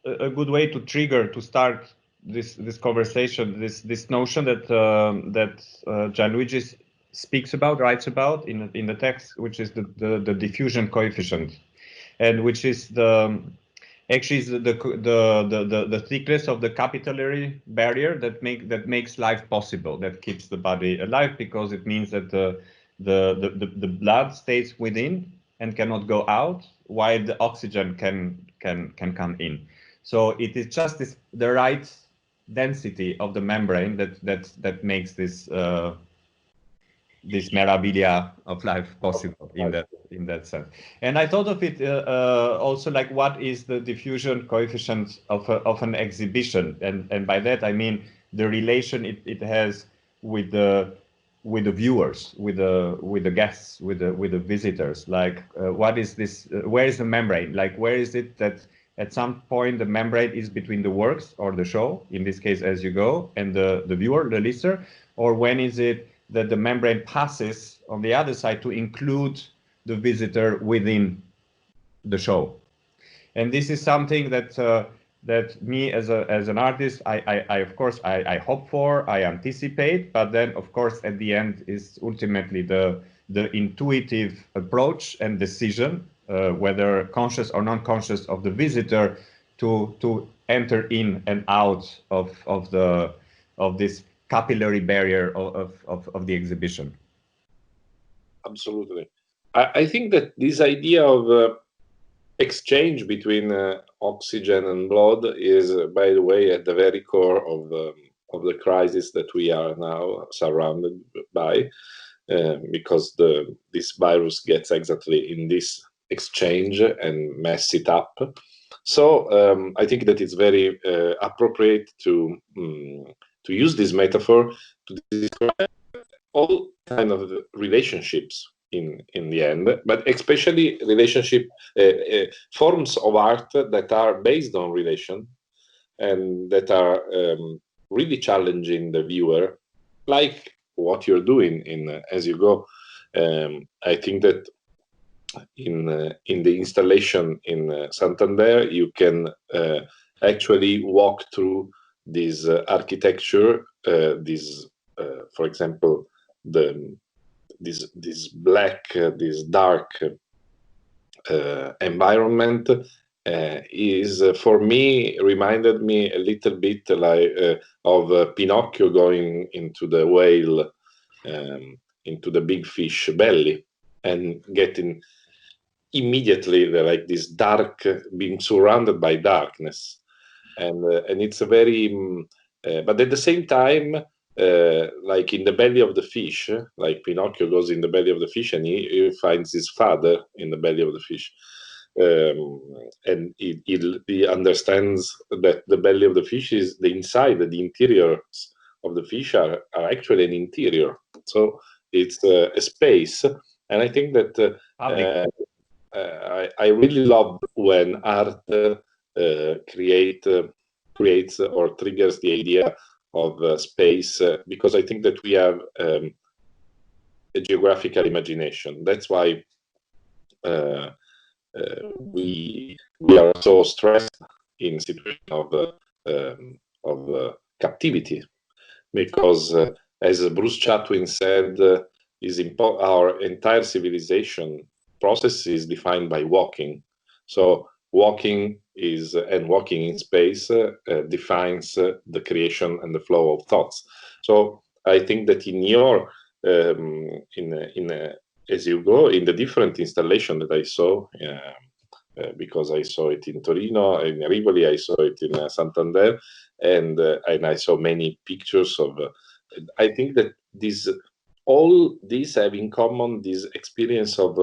a good way to trigger, to start this conversation, this notion that Gianluigi speaks about, writes about in the text, which is the diffusion coefficient, and which is actually is the thickness of the capillary barrier that makes life possible, that keeps the body alive, because it means that the blood stays within and cannot go out, while the oxygen can come in. So it is just the right density of the membrane that makes this memorabilia of life possible in that sense. And I thought of it also like, what is the diffusion coefficient of an exhibition, and by that I mean the relation it has with the viewers, with the guests, with the visitors. Like what is this? Where is the membrane? Like where is it that at some point the membrane is between the works or the show, in this case As You Go, and the viewer, the listener, or when is it that the membrane passes on the other side to include the visitor within the show? And this is something that that me as an artist, I of course I hope for, I anticipate, but then of course at the end is ultimately the intuitive approach and decision, whether conscious or non-conscious, of the visitor to enter in and out of this capillary barrier of the exhibition. Absolutely. I think that this idea of exchange between oxygen and blood is, by the way, at the very core of the crisis that we are now surrounded by, because this virus gets exactly in this exchange and mess it up. So I think that it's very appropriate to use this metaphor to describe all kind of relationships in the end, but especially relationship forms of art that are based on relation and that are really challenging the viewer, like what you're doing in As You Go. I think that in the installation in Santander, you can actually walk through this architecture, for example, this black, this dark environment is for me reminded me a little bit like of Pinocchio going into the whale, into the big fish belly, and getting immediately like this dark, being surrounded by darkness, and it's a very but at the same time, like in the belly of the fish, like Pinocchio goes in the belly of the fish and he finds his father in the belly of the fish, and he understands that the belly of the fish is the inside, the interiors of the fish are actually an interior, so it's a space. And I think that I really love when art creates or triggers the idea of space, because I think that we have a geographical imagination. That's why we are so stressed in situation of captivity, because as Bruce Chatwin said, our entire civilization process is defined by walking. So walking in space defines the creation and the flow of thoughts. So I think that in your As You Go, in the different installation that I saw, because I saw it in Torino, in Rivoli, I saw it in Santander, and I saw many pictures of. I think that all these have in common this experience of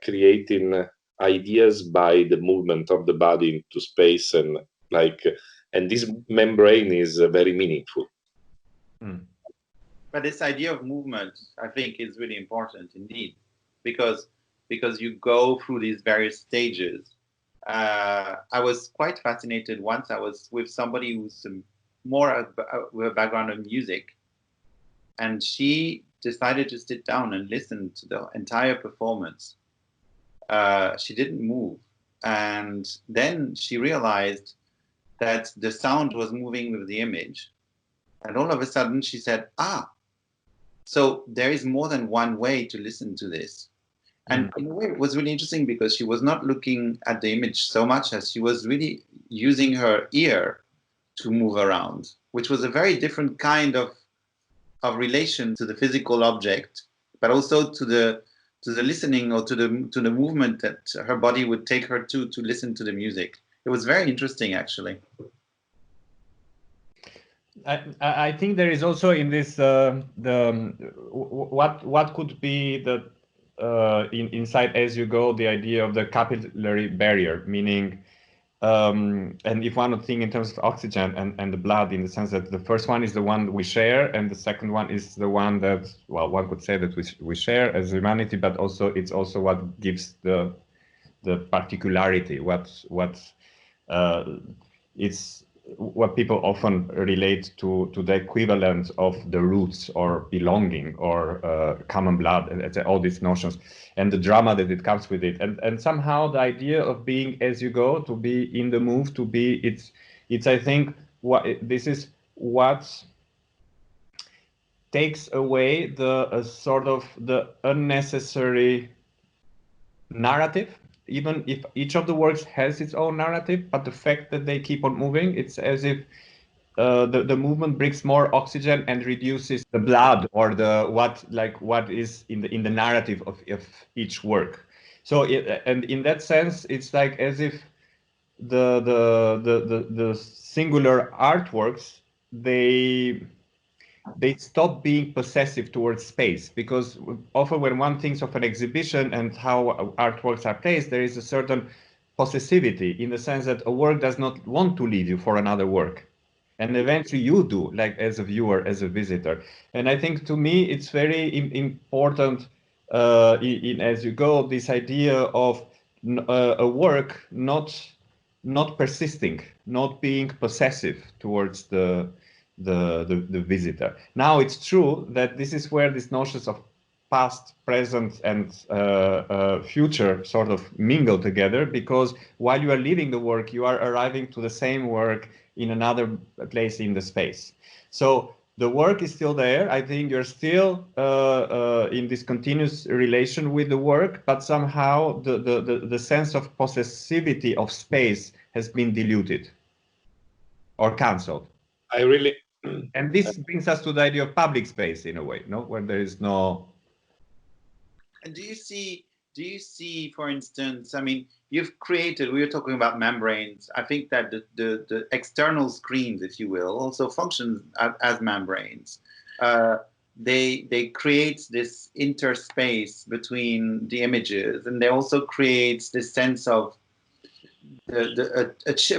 creating ideas by the movement of the body into space, and this membrane is very meaningful. But this idea of movement, I think, is really important indeed, because you go through these various stages. I was quite fascinated once. I was with somebody who's more with a background in music, and she decided to sit down and listen to the entire performance. She didn't move, and then she realized that the sound was moving with the image. And all of a sudden she said, so there is more than one way to listen to this. And in a way, it was really interesting because she was not looking at the image so much as she was really using her ear to move around, which was a very different kind of relation to the physical object, but also to the listening or to the movement that her body would take her to listen to the music. It was very interesting, actually. I think there is also in this what could be the inside as you go, the idea of the capillary barrier, meaning and if one would think in terms of oxygen and the blood, in the sense that the first one is the one we share, and the second one is the one that, well, one could say that we share as humanity, but also it's also what gives the particularity, it's what people often relate to the equivalent of the roots or belonging or common blood, and all these notions, and the drama that it comes with it, and somehow the idea of being as you go, to be in the move, to be it's I think this is what takes away the sort of the unnecessary narrative. Even if each of the works has its own narrative, but the fact that they keep on moving, it's as if the movement brings more oxygen and reduces the blood or what is in the narrative of each work. So and in that sense, it's like as if the singular artworks, they stop being possessive towards space, because often when one thinks of an exhibition and how artworks are placed, there is a certain possessivity in the sense that a work does not want to leave you for another work. And eventually you do, like as a viewer, as a visitor. And I think to me, it's very important in as you go, this idea of a work not persisting, not being possessive towards the visitor. Now, it's true that this is where these notions of past, present, and future sort of mingle together, because while you are leaving the work, you are arriving to the same work in another place in the space. So the work is still there. I think you're still in this continuous relation with the work, but somehow the sense of possessivity of space has been diluted or cancelled. And this brings us to the idea of public space in a way, no, where there is no. And do you see, for instance, I mean, you've created, we were talking about membranes. I think that the external screens, if you will, also function as membranes. They create this interspace between the images, and they also create this sense of a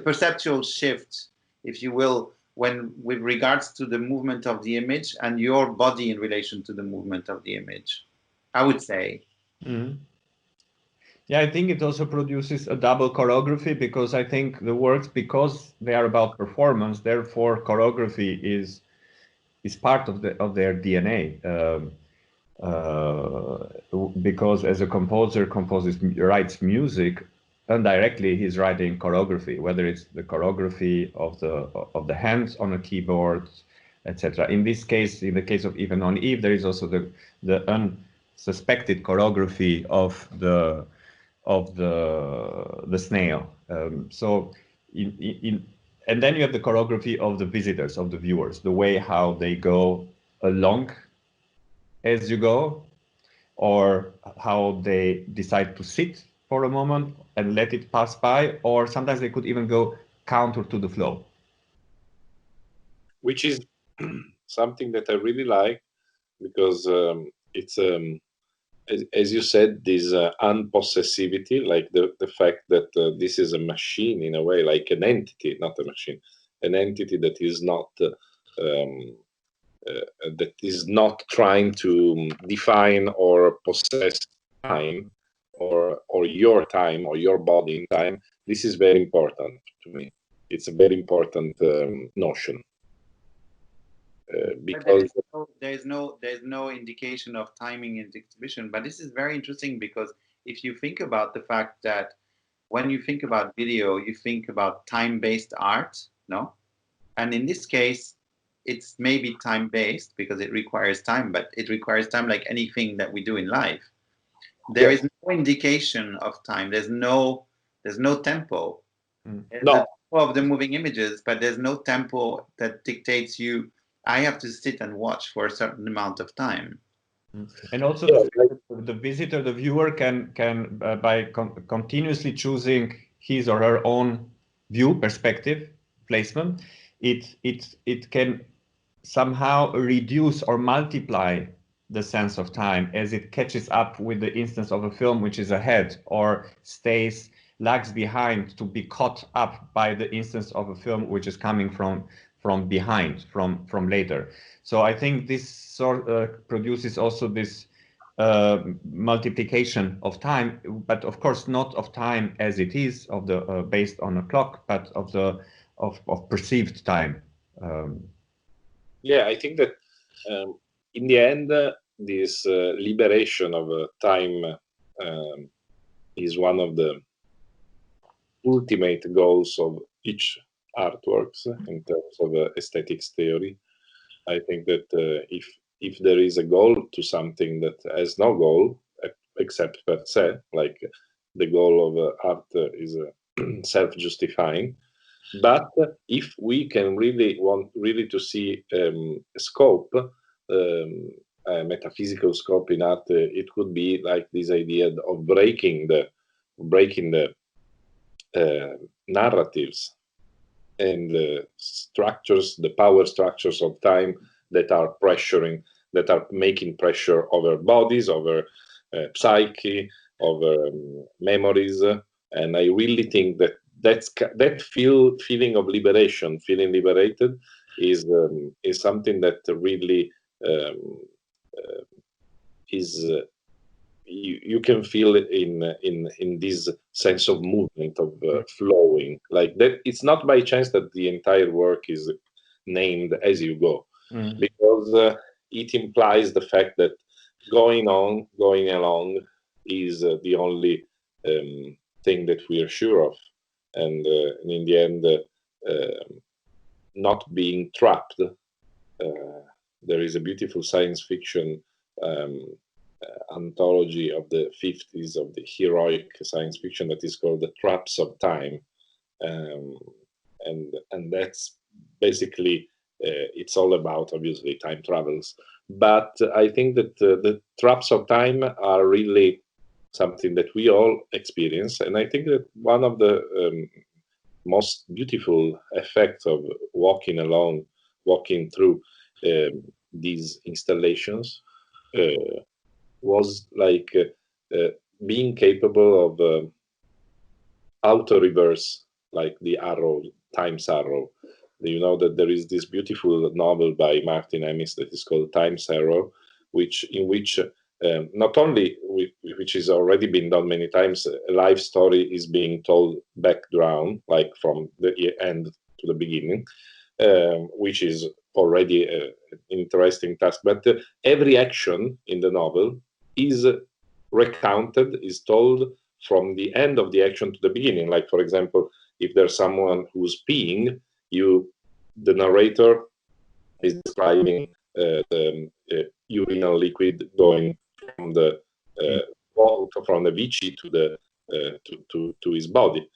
perceptual shift, if you will, with regards to the movement of the image and your body in relation to the movement of the image, I would say. Mm-hmm. Yeah, I think it also produces a double choreography, because I think the works, because they are about performance, therefore choreography is part of their DNA. Because as a composer writes music, indirectly he's writing choreography, whether it's the choreography of the hands on a keyboard, etc. In this case, in the case of Even on Eve, there is also the unsuspected choreography of the snail. So and then you have the choreography of the visitors, of the viewers, the way how they go along as you go, or how they decide to sit for a moment and let it pass by, or sometimes they could even go counter to the flow. Which is something that I really like, because it's, as you said, this unpossessivity, like the fact that this is a machine in a way, like an entity, not a machine, an entity that is not trying to define or possess time, or your time, or your body in time. This is very important to me. It's a very important notion. Because there's no indication of timing in the exhibition, but this is very interesting, because if you think about the fact that when you think about video, you think about time-based art, no? And in this case, it's maybe time-based because it requires time, but it requires time like anything that we do in life. There is no indication of time. There's no tempo. There's the tempo of the moving images, but there's no tempo that dictates you. I have to sit and watch for a certain amount of time. And also the visitor, the viewer can by continuously choosing his or her own view, perspective, placement, it can somehow reduce or multiply the sense of time as it catches up with the instance of a film which is ahead or lags behind to be caught up by the instance of a film which is coming from behind, from later. So I think this produces also this multiplication of time, but of course not of time as it is of the based on a clock, but of perceived time. Yeah, I think that in the end, this liberation of time is one of the ultimate goals of each artworks in terms of aesthetics theory. I think that if there is a goal to something that has no goal except per se, like the goal of art is self-justifying. But if we can want to see a scope, a metaphysical scope in art, it could be like this idea of breaking the narratives and the structures, the power structures of time that are pressuring, that are making pressure over bodies, over psyche, over memories. And I really think that feeling of liberation, feeling liberated, is something that really is you can feel it in this sense of movement, of flowing, like that. It's not by chance that the entire work is named As You Go, because it implies the fact that going along is the only thing that we are sure of, and in the end, not being trapped. There is a beautiful science fiction anthology of the 50s of the heroic science fiction that is called The Traps of Time, and that's basically it's all about, obviously, time travels. But I think that the traps of time are really something that we all experience, and I think that one of the most beautiful effects of walking through these installations was like being capable of auto-reverse, like the arrow, time's arrow. You know that there is this beautiful novel by Martin Amis that is called Time's Arrow, in which not only, which has already been done many times, a life story is being told background, like from the end to the beginning, which is already an interesting task. But every action in the novel is recounted, is told from the end of the action to the beginning. Like, for example, if there's someone who's peeing, the narrator is describing the urinal liquid going from the Vici to his body.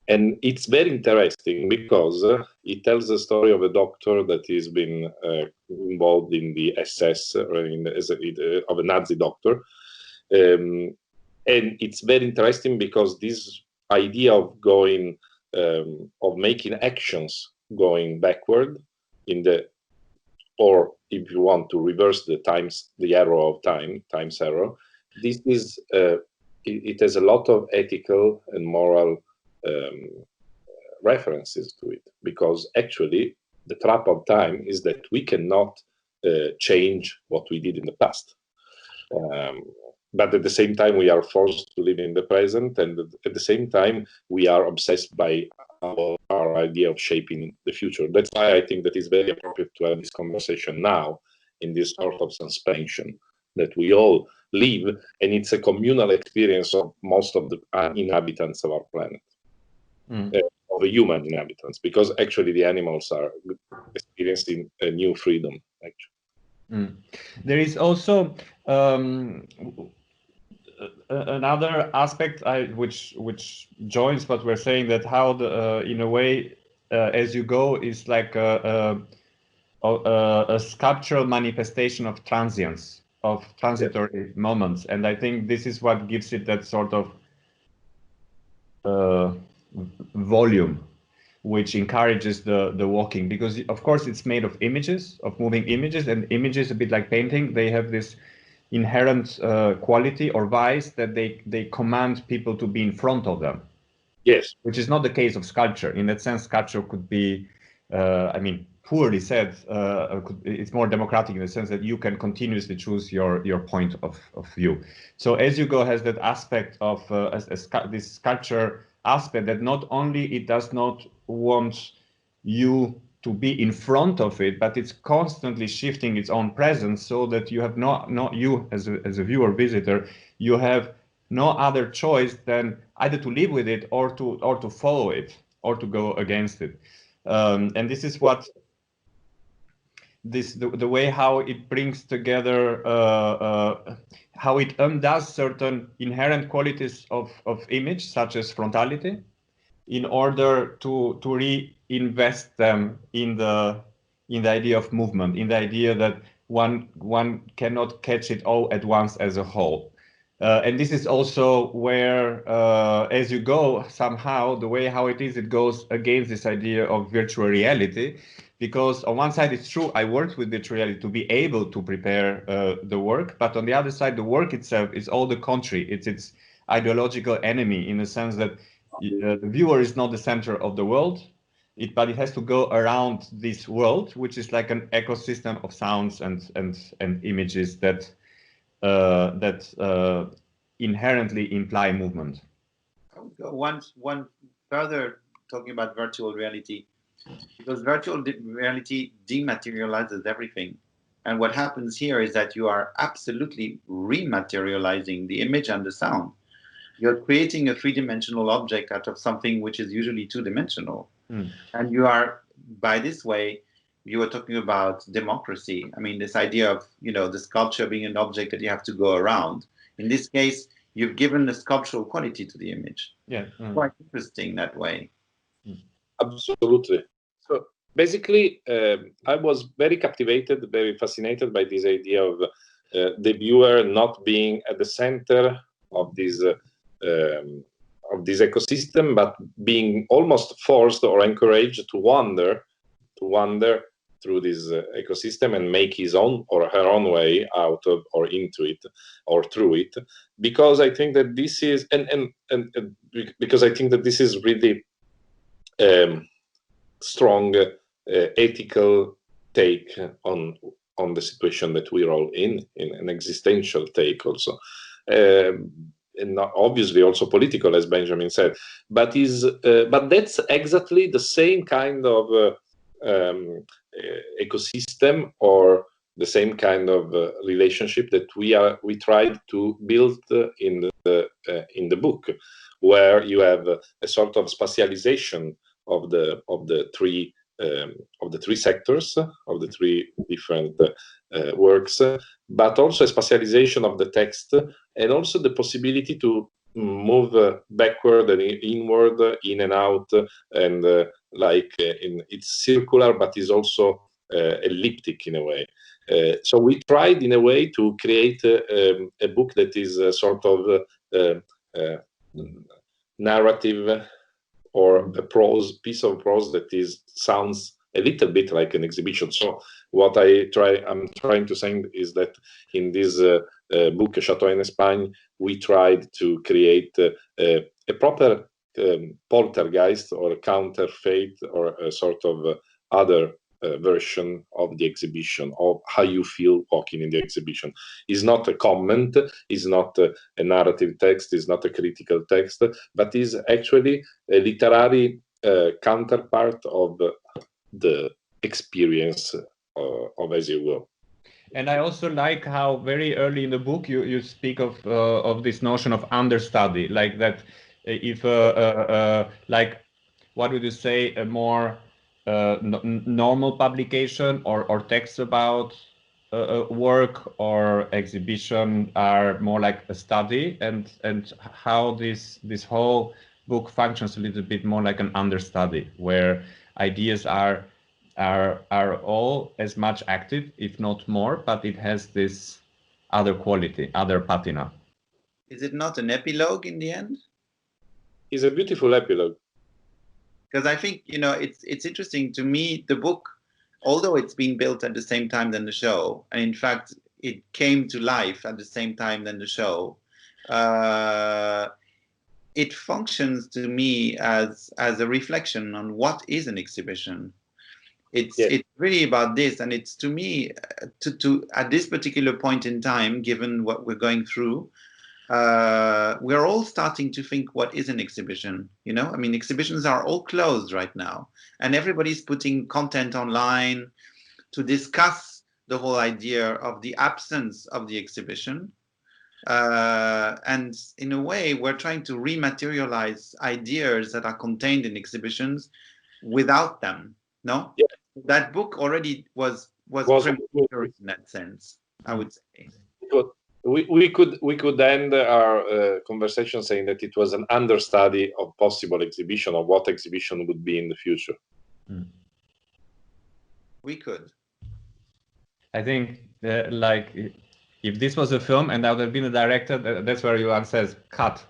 And it's very interesting because it tells the story of a doctor that has been involved in the SS, of a Nazi doctor. And it's very interesting because this idea of of making actions going backward or if you want to reverse the arrow of time's arrow, this is it has a lot of ethical and moral references to it, because actually the trap of time is that we cannot change what we did in the past, but at the same time we are forced to live in the present, and at the same time we are obsessed by our idea of shaping the future. That's why I think that it's very appropriate to have this conversation now, in this sort of suspension that we all live, and it's a communal experience of most of the inhabitants of our planet. of human inhabitants, because actually the animals are experiencing a new freedom. Actually, there is also another aspect which joins what we're saying, that how the in a way as you go is like a sculptural manifestation of transience, of transitory moments, and I think this is what gives it that sort of volume, which encourages the walking, because of course it's made of images, of moving images, and images, a bit like painting, they have this inherent quality or vice that they command people to be in front of them. Yes, which is not the case of sculpture. In that sense, sculpture could be, I mean, poorly said, it's more democratic in the sense that you can continuously choose your point of view. So As You Go has that aspect of this sculpture aspect, that not only it does not want you to be in front of it, but it's constantly shifting its own presence, so that you have not you as a viewer, visitor, you have no other choice than either to live with it or to follow it or to go against it. And this is what the way how it brings together, how it undoes certain inherent qualities of image, such as frontality, in order to reinvest them in the idea of movement, in the idea that one cannot catch it all at once as a whole. And this is also where, As You Go, somehow, the way how it is, it goes against this idea of virtual reality, because on one side, it's true, I worked with virtual reality to be able to prepare the work, but on the other side, the work itself is all the contrary. It's its ideological enemy, in the sense that the viewer is not the center of the world, but it has to go around this world, which is like an ecosystem of sounds and images that inherently imply movement. One further, talking about virtual reality, because virtual reality dematerializes everything. And what happens here is that you are absolutely rematerializing the image and the sound. You're creating a three-dimensional object out of something which is usually two-dimensional. And you are, by this way, you were talking about democracy. I mean, this idea of, the sculpture being an object that you have to go around. In this case, you've given a sculptural quality to the image. Yeah. Quite interesting that way. Absolutely. So basically, I was very captivated, very fascinated by this idea of the viewer not being at the center of this ecosystem, but being almost forced or encouraged to wander through this ecosystem and make his own or her own way out of or into it or through it, because I think that this is and because I think that this is really strong ethical take on the situation that we're all in an existential take also. And obviously also political, as Benjamin said, but that's exactly the same kind of ecosystem or the same kind of relationship that we tried to build in the book, where you have a sort of spatialization of the three sectors, of the three different works, but also a spatialization of the text, and also the possibility to move backward and inward, in and out, and it's circular, but is also elliptic in a way. So we tried in a way to create a book that is a sort of narrative or a piece of prose that sounds a little bit like an exhibition. So what I'm trying to say is that in this book, Châteaux en Espagne, we tried to create a proper poltergeist or counterfeit or a sort of other version of the exhibition, of how you feel walking in the exhibition. Is not a comment, is not a narrative text, is not a critical text, but is actually a literary counterpart of the experience of As You Go. And I also like how very early in the book you speak of this notion of understudy, like that if like what would you say, a more normal publication, or text about work or exhibition are more like a study, and how this whole book functions a little bit more like an understudy, where ideas are all as much active, if not more, but it has this other quality, other patina. Is it not an epilogue in the end? It's a beautiful epilogue. Because I think, you know, it's interesting to me, the book, although it's been built at the same time than the show, and in fact it came to life at the same time than the show, it functions to me as a reflection on what is an exhibition. It's really about this, and it's, to me, to at this particular point in time, given what we're going through, we're all starting to think, what is an exhibition? You know, I mean, exhibitions are all closed right now, and everybody's putting content online to discuss the whole idea of the absence of the exhibition. And in a way, we're trying to rematerialize ideas that are contained in exhibitions without them. No? Yeah. That book already was premature in that sense, I would say. We could end our conversation saying that it was an understudy of possible exhibition, of what exhibition would be in the future. We could. I think like if this was a film and I would have been a director, that's where Johan says cut.